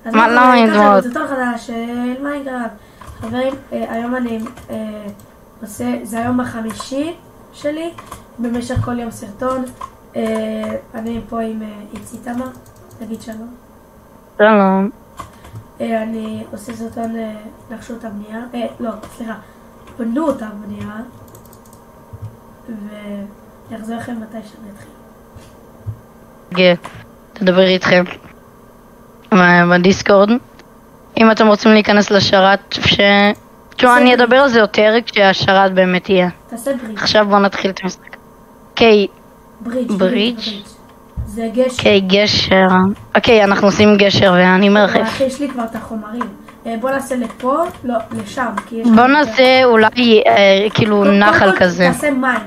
אז מה, למה עם דמעות? זה תור חדש של מיינקראפט. חברים, היום אני עושה, זה היום החמישי שלי, במשך כל יום סרטון. אני פה עם איצי תמה, תגיד שלום. שלום. אני עושה סרטון נחשו את הבנייה, לא, סליחה, בנו את הבנייה, ואחזור לכם מתי שאני אתחיל. תדבר איתכם בדיסקורד. אם אתם רוצים להיכנס לשרת, תשמע, אני אדבר על זה יותר כשהשרת באמת יהיה. תעשה ברידג'. עכשיו בוא נתחיל את המשחק. אוקיי, ברידג'. זה גשר. אוקיי, גשר. אוקיי, אנחנו עושים גשר ואני מרחף. אחי, יש לי כבר את החומרים. בוא נעשה לפה, לא, לשם. בוא נעשה אולי כאילו נחל כזה.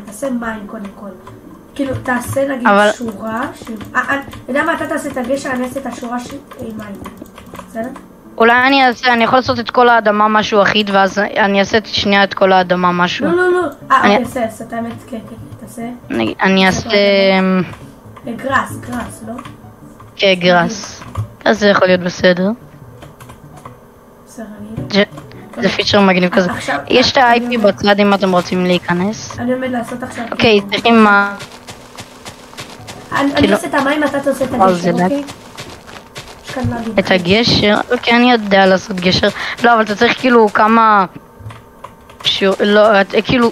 תעשה מים קודם כל. כאילו, תעשה נגיד שורה. אתה יודע מה, אתה תעשה את הגשר, אני אעשה את השורה עם מים. בסדר? אולי אני יכול לעשות את כל האדמה משהו אחיד, ואז אני אעשה שנייה את כל האדמה משהו. לא. אוקיי, תעשה, את האמת, כן, תעשה. אני אעשה... גרס, לא? כן, גרס. אז זה יכול להיות בסדר. זה פיצ'ר מגניב כזה. יש את ה-IP בצד אם אתם רוצים להיכנס. אני עומד לעשות עכשיו... אוקיי, צריכים מה... אני אעשה את המים, אתה תעשה את הגשר, אוקיי? את הגשר? אוקיי, אני יודע לעשות גשר. לא, אבל אתה צריך כאילו כמה... לא, כאילו...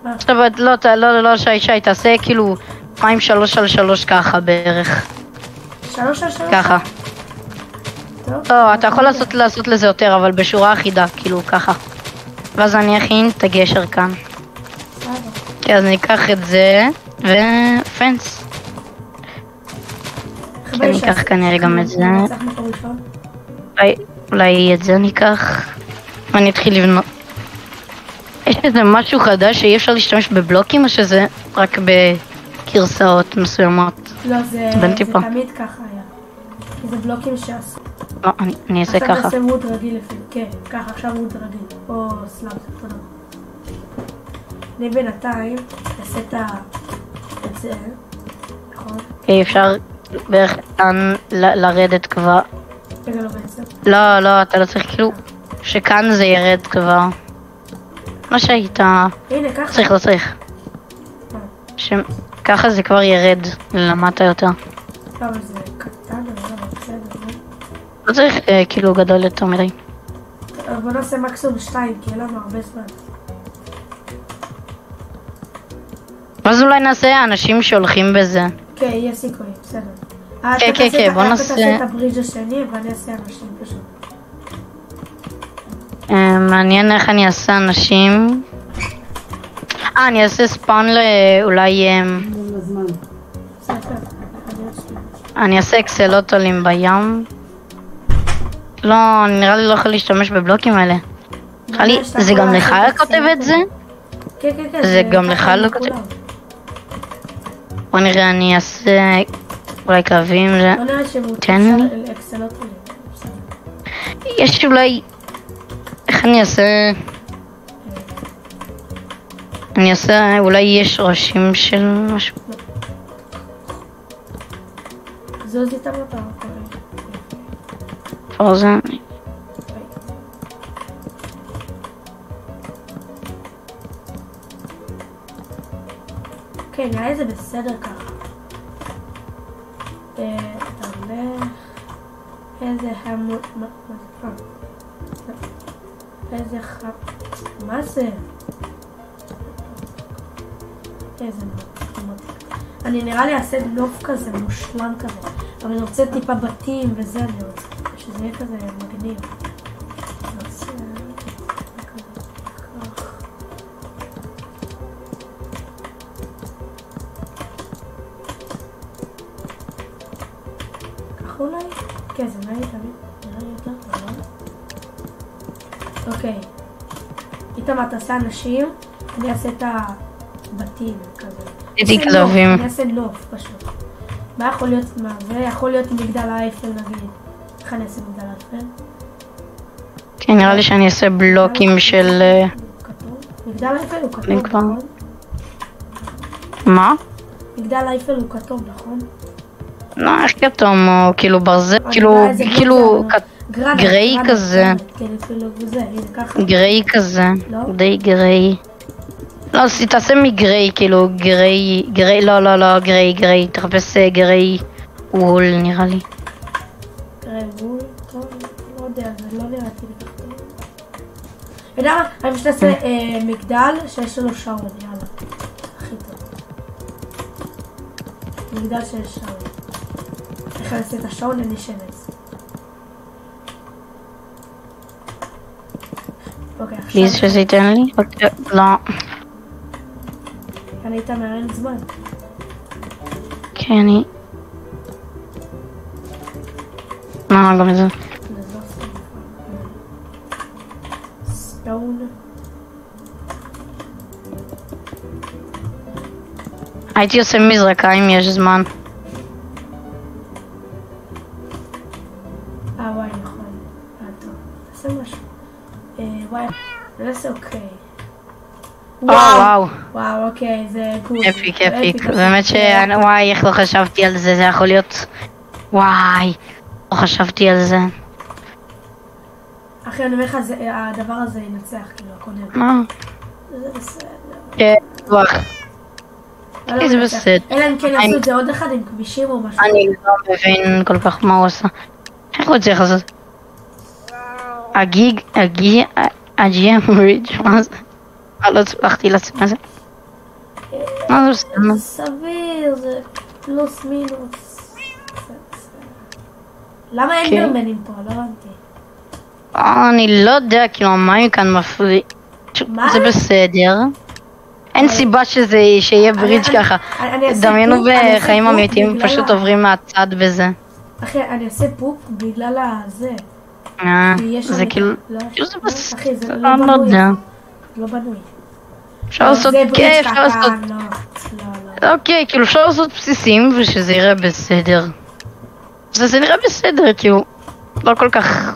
עכשיו, לא, שי, תעשה כאילו... 2-3 על 3 ככה בערך. 3 על 3? ככה. לא, אתה יכול לעשות לזה יותר, אבל בשורה אחידה, כאילו ככה. ואז אני אכין את הגשר כאן. כן, אז אני אקח את זה, ופנס. אני אקח כנראה גם את זה. אולי את זה אני אקח. ואני אתחיל לבנות. יש איזה משהו חדש שאי אפשר להשתמש בבלוקים, או שזה רק בגרסאות מסוימות? לא, זה תמיד ככה היה. זה בלוקים שעשו. לא, אני אעשה ככה. עכשיו תעשה ווד רגיל לפעמים. כן, ככה, עכשיו ווד רגיל. או סלאב, תודה. אני בינתיים אעשה את זה. נכון? אפשר בערך כאן לרדת כבר. רגע, לא בעצם. לא, אתה לא צריך כאילו שכאן זה ירד כבר. מה שהיית... הנה, ככה. צריך, לא צריך. ככה זה כבר ירד למטה יותר. אבל זה קטן, אבל בסדר. לא צריך כאילו גדול יותר מדי. בוא נעשה מקסימום 2, כי אין לנו הרבה זמן. אז אולי נעשה אנשים שהולכים בזה. כן, יש סיכוי, בסדר. כן, בוא נעשה... אתה תעשה את הברידג' השני ואני אעשה אנשים פשוט. מעניין איך אני אעשה אנשים. אני אעשה ספאון לאולי... אני אעשה אקסלוטולים בים. לא, נראה לי לא יכול להשתמש בבלוקים האלה. זה גם לך כותב את זה? כן. זה גם לך לא כותב? בוא נראה, אני אעשה... אולי קרבים, זה... תן לי. יש אולי... איך אני אעשה... אני אעשה... אולי יש ראשים של משהו. זוז איתם אותה. פרוזן. כן, נראה לי זה בסדר ככה. אתה הולך... איזה המות... איזה מה זה? איזה מות... אני נראה לי אעשה נוף כזה, מושלם כזה. אבל אני רוצה טיפה בתים וזה אני רוצה. שזה יהיה כזה מגניב. אולי? כן, זה נראה לי יותר טוב, לא? אוקיי. איתמר, תעשה אנשים, אני אעשה את הבתים כזה. אני אעשה נוף פשוט. מה יכול להיות מה? זה יכול להיות מגדל האייפל נגיד. איך אני אעשה מגדל האייפל? כן, נראה לי שאני אעשה בלוקים של... מגדל האייפל הוא כתוב, נכון? מה? מגדל האייפל הוא כתוב, נכון? לא, איך כתום, או כאילו ברזל, כאילו גריי כזה. גריי כזה, די גריי. לא, תעשה מגריי, כאילו גריי, לא, גריי, תחפש גריי וול נראה לי. גריי וול? טוב, לא יודע, זה לא נראיתי לי ככה. יודע מה? אני פשוט אעשה מגדל שיש לנו שעון, יאללה. הכי טוב. מגדל שיש שעון. איך אני אעשה את השעון? אין לי שמץ. אוקיי, עכשיו... פליז שזה ייתן לי? לא. אני איתה מהרן זמן. כן, אני... גם את זה. סטון. הייתי עושה מזרקה אם יש זמן. וואי, נכון. טוב. תעשה משהו. וואי, נעשה אוקיי. וואו. וואו, אוקיי, זה גוד. אפיק. באמת וואי, איך לא חשבתי על זה, זה יכול להיות... וואי, לא חשבתי על זה. אחי, אני אומר לך, הדבר הזה ינצח, כאילו, הקודם. מה? זה בסדר. כן, וואח. זה בסדר. אלא אם כן יעשו את זה עוד אחד עם כבישים או משהו. אני לא מבין כל כך מה הוא עושה. איך הוא צריך לעשות? הגיע ריג' מה זה? לא הצלחתי לעשות מה זה. מה זה עושה? זה סביר, זה פלוס מינוס. למה אנדרמנים פה? לא הבנתי. אני לא יודע, כאילו המים כאן מפריע. זה בסדר. אין סיבה שיהיה ברידג' ככה. דמיינו בחיים אמיתיים, פשוט עוברים מהצד בזה. אחי, אני אעשה פופ בגלל הזה. זה כאילו... זה בסדר. אחי, זה לא בנוי. לא בנוי. אפשר לעשות כיף, אפשר לעשות... אוקיי, כאילו אפשר לעשות בסיסים ושזה יראה בסדר. זה נראה בסדר, כאילו... לא כל כך...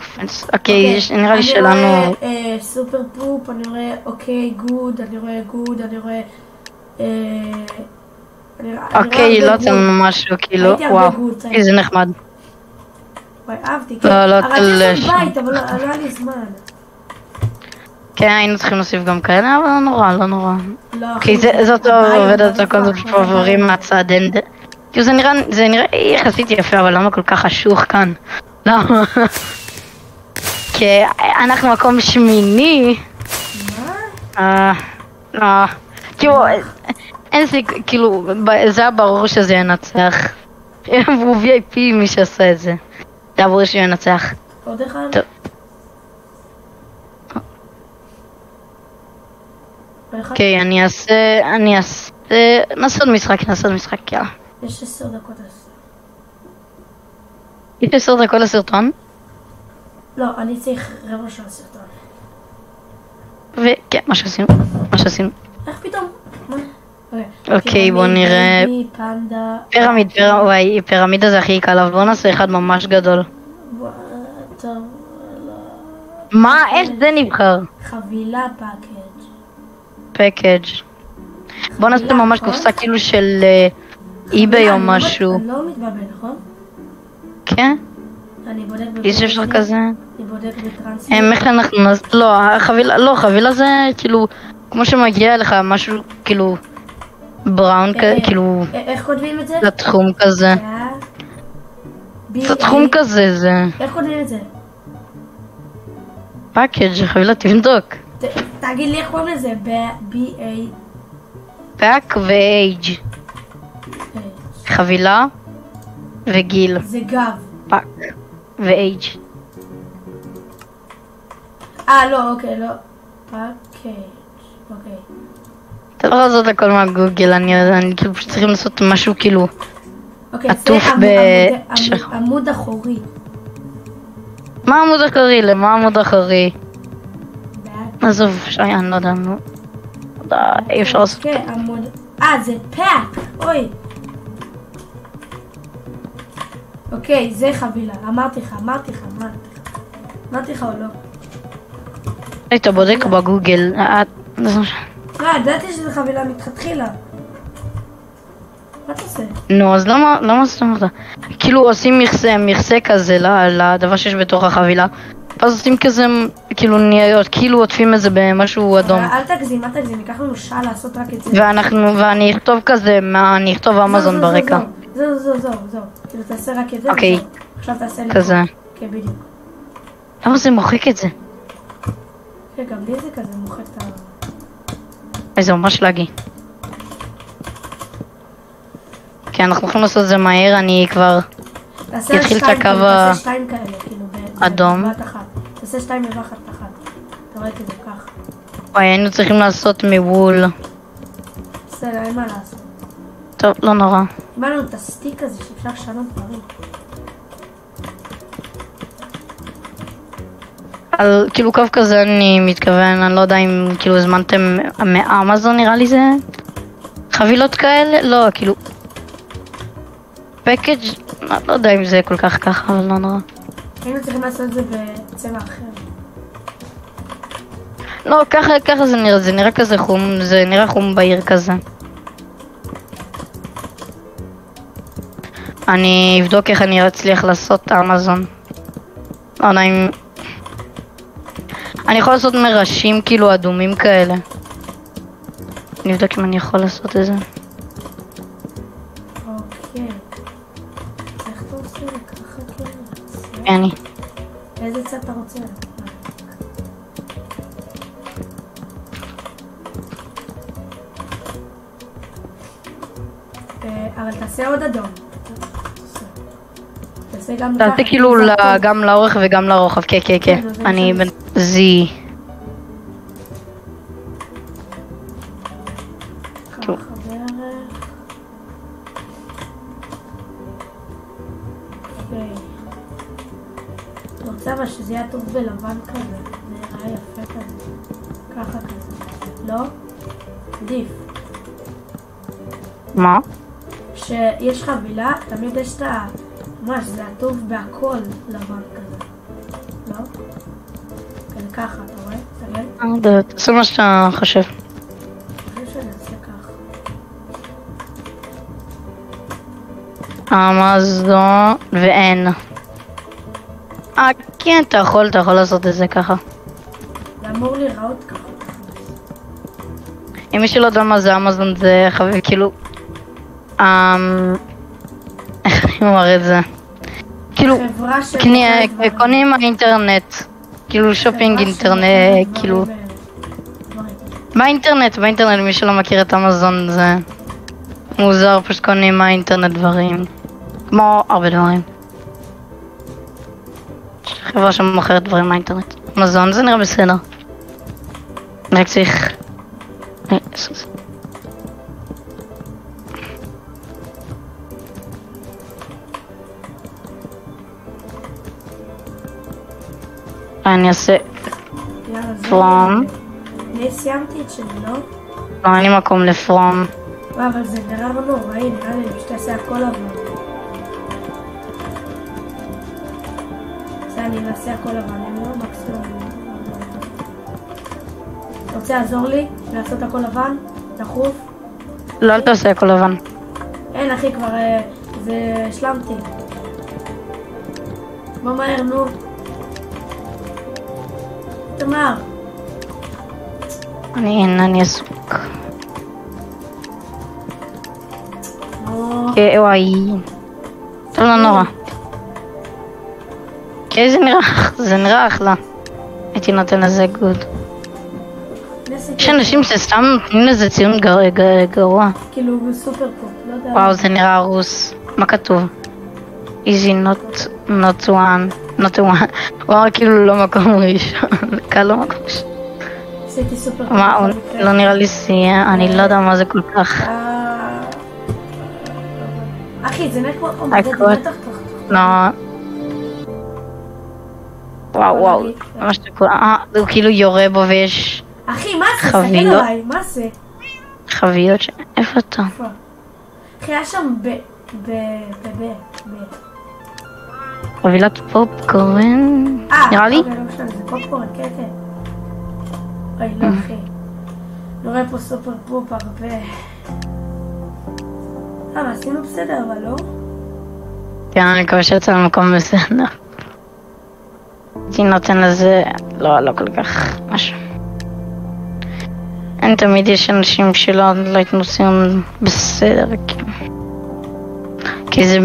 אוקיי, נראה לי שלנו... אני רואה סופר פופ, אני רואה אוקיי, גוד, אני רואה גוד, אני רואה... אוקיי, לא יצאנו משהו, כאילו, וואו, איזה נחמד. וואי, אהבתי, כן. רציתי לעשות בית, אבל לא היה לי זמן. כן, היינו צריכים להוסיף גם כאלה, אבל לא נורא. כי זאת עובדת הכל, זאת עוברים מהצד, כאילו זה נראה יחסית יפה, אבל למה כל כך חשוך כאן? למה? כי אנחנו מקום שמיני. מה? לא. כאילו, אין סיכוי, כאילו, זה היה ברור שזה ינצח. הוא VIP מי שעשה את זה. זה היה ברור שהוא ינצח. עוד אחד? טוב. אוקיי, נעשה עוד משחק, יאללה. יש 10 דקות לסרטון. יש 10 דקות לסרטון? לא, אני צריך רבע שעה סרטון. וכן, מה שעשינו. איך פתאום? אוקיי, בוא נראה. פירמידה זה הכי קל, אבל בוא נעשה אחד ממש גדול. טוב, מה? איך זה נבחר? חבילה פקאג'. בוא נעשה ממש קופסה כאילו של אי-ביי או משהו. אני לא מתבלבל, נכון? כן? אני בודק יש אפשר כזה? אני בודק בטרנסלייט. איך אנחנו... לא, חבילה זה כאילו... כמו שמגיע לך משהו כאילו... בראון כאילו... איך כותבים את זה? זה תחום כזה. זה תחום כזה, זה... איך כותבים את זה? פאקג' חבילה, תבדוק. תגיד לי איך קוראים לזה? B-A... פאק ו-Age. חבילה וגיל. זה גב. פאק ו-Age. לא, אוקיי, לא. פאקג', אוקיי. אתה לא יכול לעשות הכל מהגוגל, אני כאילו פשוט צריכים לעשות משהו כאילו עטוף עמוד אחורי. מה עמוד אחורי? למה עמוד אחורי? עזוב, אני לא יודע, נו. אי אפשר לעשות. זה פאק, אוי. אוקיי, זה חבילה, אמרתי לך או לא? היית בודק בגוגל. לא, ידעתי שזה חבילה מתחילה. מה אתה עושה? נו, אז למה זאת אומרת? כאילו עושים מכסה כזה לדבר שיש בתוך החבילה, ואז עושים כזה, כאילו נהיות, כאילו עוטפים את זה במשהו אדום. אל תגזים, ייקח לנו שעה לעשות רק את זה. ואני אכתוב כזה, אני אכתוב אמזון ברקע. זהו. כאילו תעשה רק את זה. אוקיי. עכשיו תעשה לי. כזה. כן, בדיוק. למה זה מוחק את זה? כן, גם לי זה כזה מוחק את ה... זה ממש לגי. כן, אנחנו יכולים לעשות את זה מהר, אני כבר אתחיל את הקו תעשה שתיים כאלה, כאילו, אדום. בבת אחת. תעשה שתיים בבת אחת. אתה רואה כזה כך. וואי, היינו צריכים לעשות מבול. בסדר, אין מה לעשות. טוב, לא נורא. קיבלנו את הסטיק הזה שאפשר לשנות דברים. על כאילו קו כזה אני מתכוון, אני לא יודע אם כאילו הזמנתם מאמזון נראה לי זה? חבילות כאלה? לא, כאילו... פקאג' לא יודע אם זה כל כך ככה, אבל לא נורא. היינו צריכים לעשות את זה בצבע אחר. לא, ככה זה נראה כזה חום, זה נראה חום בעיר כזה. אני אבדוק איך אני אצליח לעשות אמזון. לא יודע אם... אני יכול לעשות מראשים כאילו אדומים כאלה. אני אבדוק אם אני יכול לעשות את זה. אוקיי. איך אתה עושה לי ככה כאילו? אני. איזה צד אתה רוצה? אבל תעשה עוד אדום. תעשה כאילו גם לאורך וגם לרוחב, כן. אני זי. ככה בערך. אוקיי. רוצה אבל שזה יהיה טוב בלבן כזה. זה נראה יפה כזה. ככה כזה. לא? עדיף. מה? שיש חבילה, תמיד יש את ה... ממש, זה הטוב בהכל לבן כזה. לא? כזה ככה, אתה רואה? תסתכל. תעשו מה שאתה חושב. אני חושב שאני אעשה ככה. אמזון ואין. כן, אתה יכול לעשות את זה ככה. זה אמור להיראות ככה. אם מישהו לא יודע מה זה אמזון זה חביב, כאילו... איך אני אומר את זה? כאילו, קונים באינטרנט, כאילו שופינג אינטרנט, כאילו... באינטרנט, מי שלא מכיר את אמזון זה מוזר, פשוט קונים מהאינטרנט דברים, כמו הרבה דברים. חברה שמוכרת דברים מהאינטרנט. אמזון זה נראה בסדר. רק צריך... אני אעשה פרום. אני סיימתי את שלי, לא? לא, אין לי מקום לפרום. אבל זה נראה נוראי, נראה לי שתעשה הכל לבן. אני נעשה הכל לבן, אני לא מקסימום. אתה רוצה לעזור לי לעשות הכל לבן? דחוף? לא, אל תעשה הכל לבן. אין אחי, כבר זה השלמתי. בוא מהר, נו. תמר. אני עסוק. וואי. טוב, לא נורא. זה נראה אחלה. הייתי נותן לזה גוד. יש אנשים שסתם נותנים לזה ציון גרוע. כאילו בסופר פופ, לא יודע. וואו, זה נראה הרוס. מה כתוב? easy not one. וואו, כאילו לא מקום ראשון. קל לא מקום ראשון. עשיתי סופר פופ. מה, לא נראה לי סייע, אני לא יודע מה זה כל כך. אחי, זה נראה כמו עומדת תחתוך. לא. וואו, ממש תקוע. הוא כאילו יורה בו ויש... אחי, מה זה? סתכל עליי, מה זה? חביות ש... איפה אתה? אחי, היה שם חבילת פופקורן? נראה לי? לא משנה, זה פופקורן, כן. אוי, לא אחי. לא רואה פה סופר פופ הרבה. מה עשינו בסדר, אבל לא? כן, אני מקווה שיצא למקום בסדר. הייתי נותן לזה, לא כל כך משהו. אין תמיד יש אנשים שלא ייתנו ציון בסדר, כי זה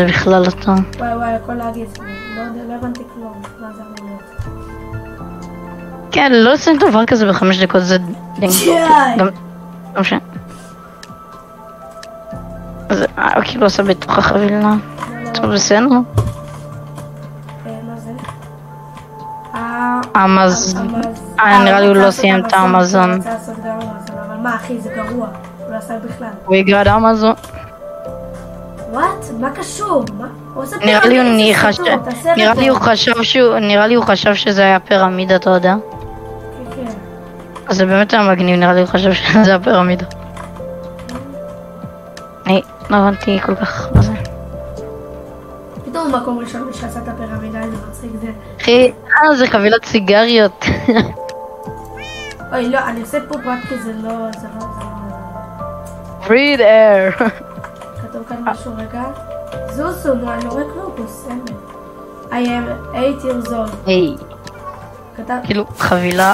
בכלל לא טוב. וואי, הכל להגיד, לא הבנתי כלום, מה זה אמור להיות? כן, לא עושים דבר כזה ב5 דקות, זה גם משנה. אז כאילו עושה בתוך החבילה. טוב, בסדר? מה זה? נראה לי הוא לא סיים את האמזון. הוא רצה לעשות גם אמזון, אבל מה אחי, זה גרוע. הוא לא עשה בכלל. הוא יגרד אמזון. וואט? מה קשור? נראה לי הוא חשב שזה היה פירמידה, אתה יודע? כן. אז זה באמת היה מגניב, נראה לי הוא חשב שזה היה פירמידה. אני לא הבנתי כל כך מה זה. פתאום מקום ראשון מי שעשה את הפירמידה, איזה מצחיק זה. אחי, זה חבילת סיגריות. אוי, לא, אני עושה פה פרט כי זה לא... breathe air. כתוב כאן משהו רגע. זוזו, נו, אני לא רואה כלום, פה סמל. I am 8 years old. היי. כתב... כאילו, חבילה...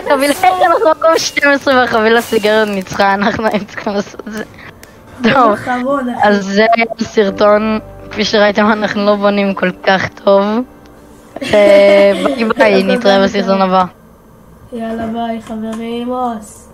חבילה, אנחנו מקום 12 והחבילה סיגריות ניצחה, אנחנו צריכים לעשות את זה. טוב, אז זה הסרטון, כפי שראיתם אנחנו לא בונים כל כך טוב. ביי ביי, נתראה בסרטון הבא. יאללה ביי חברים, אוס.